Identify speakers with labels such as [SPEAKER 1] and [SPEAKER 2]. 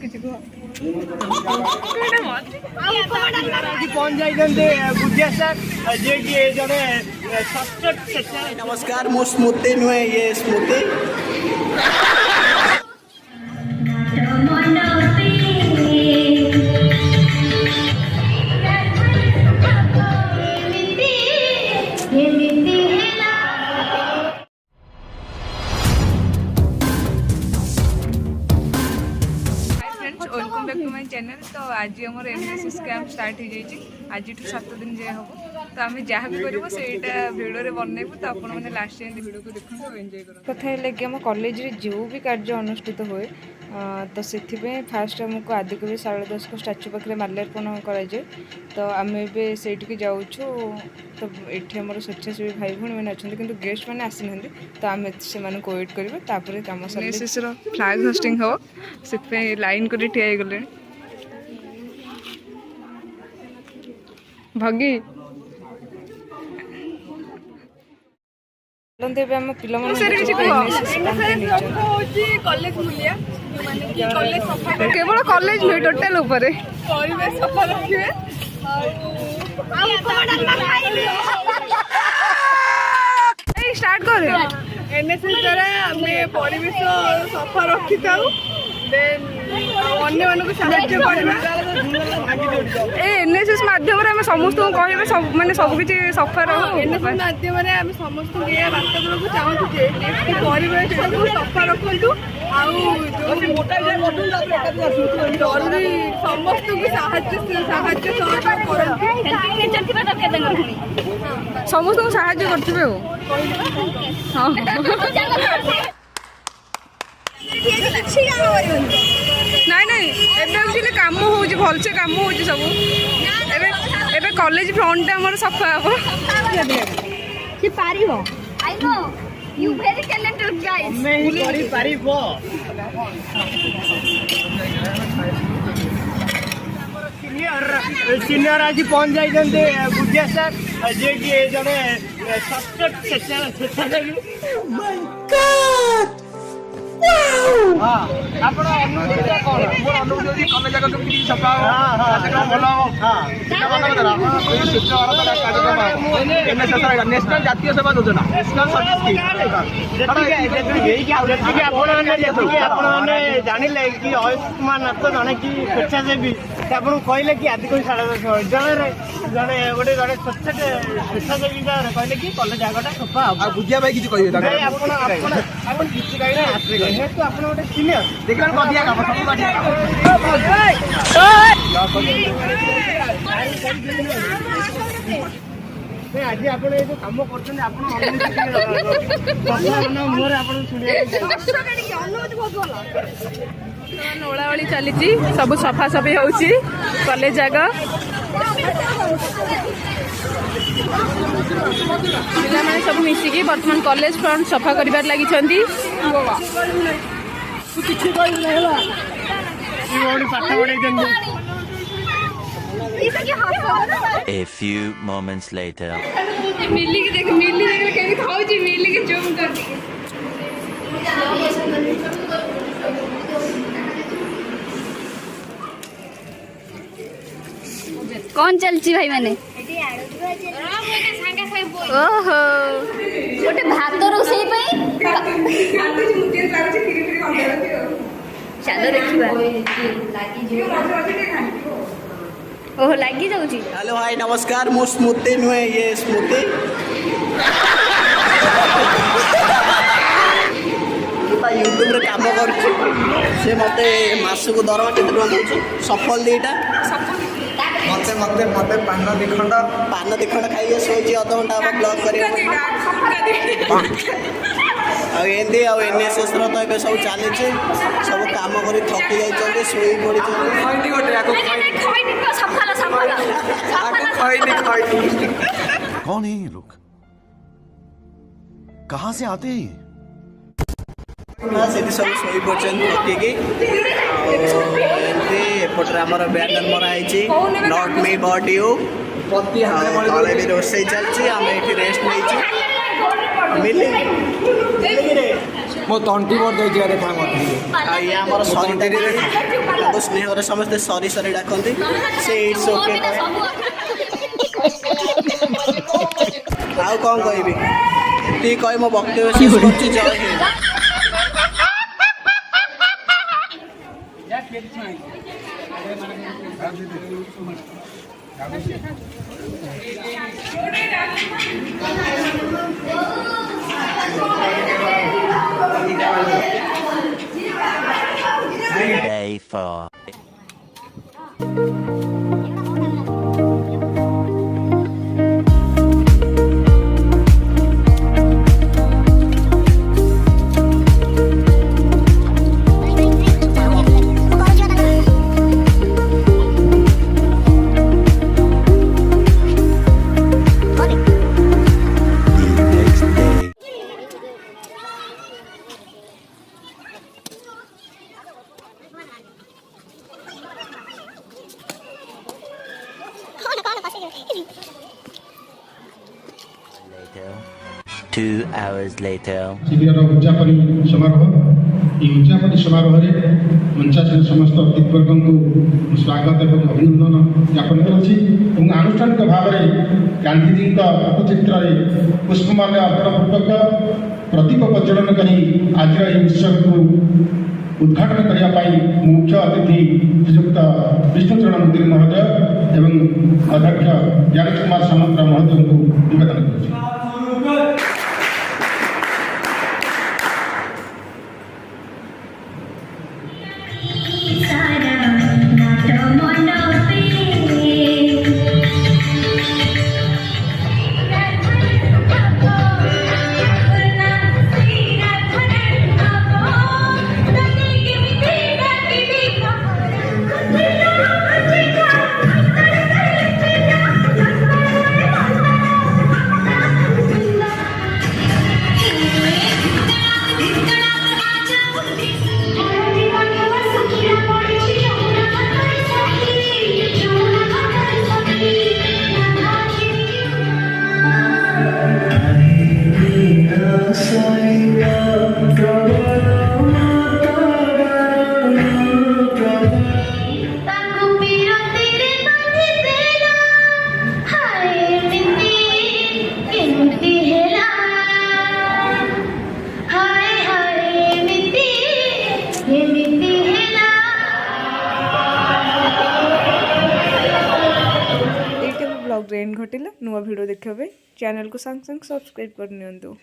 [SPEAKER 1] किसी को
[SPEAKER 2] नमस्कार मो स्मृति नुहे ये Smriti
[SPEAKER 1] welcome back to my channel. तो आज आम एनएसएस कैंप स्टार्ट हो जाए आज 7 दिन जाए हम तो आम जहाँ भी करूँ से भिडियो बनइबू तो आपण मैंने लास्ट टाइम भिडियो को देखो एंजॉय करें। कथा है कि आम कॉलेज रे जो भी कार्य अनुष्ठित हुए तो से फास्ट आमको आदिकवि सारला दास को स्टाच्यू पाखे माल्यार्पण कराए तो आम एटी जाऊँ तो ये आम स्वेच्छासेवी भाई भाई मैंने अच्छा कि गेस्ट मैंने आसी ना तो आम से वेट करें कम एनएसएस फ्लैग होस्टिंग हम से लाइन कर ठिया गले भगी आम केवल कॉलेज नुहे टोटाल स्टार्ट कर
[SPEAKER 3] एनएसएस द्वारा आम परिवेश सफा रखी था अन्य मानक साहाय्य
[SPEAKER 1] एनएसएस माध्यम समस्त कहे सब माने सब किछि सफा रहो
[SPEAKER 3] एनएसएस माध्यम आम समस्त ये बार्ता देवाक चाहूँ जे परिवेश को सफा रखु जरूरी समस्त को साहाय्य
[SPEAKER 1] समस्त को साहाय्य करथिबे नाई नाई एबे काम हो भलसे काम हो सब एबे कॉलेज फ्रंट हमर सफा हो
[SPEAKER 4] सी पारिबो I know you very talented guys
[SPEAKER 2] मैं ही करी पारिबो सीनियर आज पहुंच जाइए बुझिया सर जे कि जने ଆପଣ ଅନୁଭୂତି କଣ ମୋର ଅନୁଭୂତି କଲେଜ ଜାଗା କେମିତି ସଫା ଭଲ ନ୍ୟାସନାଲ ଜାତୀୟ ସେବା ଯୋଜନା ଆପଣମାନେ ଜାଣିଲେ କି ଆୟୁଷ୍ମାନ ନାଥ ଜଣେ କି ସ୍ୱେଚ୍ଛାସେବୀ ଆପଣଙ୍କୁ କହିଲେ କି ଆଦିକବି ସାରଳା ଦାସ ବିଦ୍ୟାଳୟରେ ଜଣେ ଜଣେ ସ୍ୱେଚ୍ଛାସେବୀ କହିଲେ କି କଲେଜ ଜାଗାଟା ସଫା ହବ ଆଉ ବୁଝିବା ପାଇଁ କିଛି କହିବେ ଆପଣ କିଛି କହିଲେ ଆସିବେ ଯେହେତୁ ଆପଣ ଗୋଟେ ସିନିୟର ଦେଖିଲା ଅଧିକା କାମ ସବୁ ଆଜି ଆପଣ ଏ ଯୋଉ କାମ କରୁଛନ୍ତି ଆପଣ ମୁହଁରେ ଆପଣ
[SPEAKER 1] ଓଳାଓଳି ଚାଲିଛି ସବୁ ସଫାସଫି ହେଉଛି କଲେଜ ଜାଗା ପିଲାମାନେ ସବୁ ମିଶିକି ବର୍ତ୍ତମାନ କଲେଜ ଫ୍ରଣ୍ଟ ସଫା କରିବାରେ ଲାଗିଛନ୍ତି।
[SPEAKER 5] A few moments later.
[SPEAKER 1] मिली के देख मिली के खाऊची मिली के जूम कर दी
[SPEAKER 4] कौन चलची भाई मैंने ओहो गोटे भात रोषेई चलो देखा ओहो लगी जाऊँगी।
[SPEAKER 2] हेलो हाय नमस्कार मो स्मृति नुहे ये स्मृति यूट्यूब रे काम कर मते मासक दरमा केते टका दउछ सफल दीटा मते मते मते पान दिखंड खाइए सोची अध घंटा हम ब्लॉग करिए एमती एनएसएस रो तो ए सब चली सब काम कर थकी जाइए शोई पड़ी
[SPEAKER 6] कौन है ये लोग कहाँ से आते हैं
[SPEAKER 2] से सब शोई पड़े थकिकी एपटे आम बैनर मराई नॉट मी बट यू तले भी रोषे चलती आम ये रेस्ट नहीं
[SPEAKER 7] ମୋ ତଣ୍ଟି ମୋର ଦେଇଛି ଦେଖା ମତେ
[SPEAKER 2] ଇଏ ଆମର ତାକୁ ସ୍ନେହରେ ସମସ୍ତେ ସରି ସରି ଡାକନ୍ତି ସେ ଇଟ୍ସ ଓକେ ଆଉ କ'ଣ କହିବି ଏତିକି କହି ମୋ ବକ୍ତବ୍ୟ ଶେଷ କରୁଛି ଜୟ Hind.
[SPEAKER 5] Day 4. Later. 2 hours later.
[SPEAKER 8] शिबिर उद्यापन समारोह ये उद्यापन समारोह में मंचासीन समस्त अतिथिवर्ग को स्वागत और अभिनंदन ज्ञापन करुच्ची आनुष्ठानिक भाव में गांधीजी फोटोचित्र पुष्पमाल्य अर्पण पूर्वक प्रदीप प्रज्वलन कर आज उत्सव को उद्घाटन करने मुख्य अतिथि श्रीयुक्त विष्णुचरण मंदिर महोदय एवं अध्यक्ष ज्ञान कुमार सामंत महोदय को निवेदन कर
[SPEAKER 1] ब्लॉग एंड घटिला नुआ वीडियो देखिए चैनल को संग संग सब्सक्राइब कर नियंतु।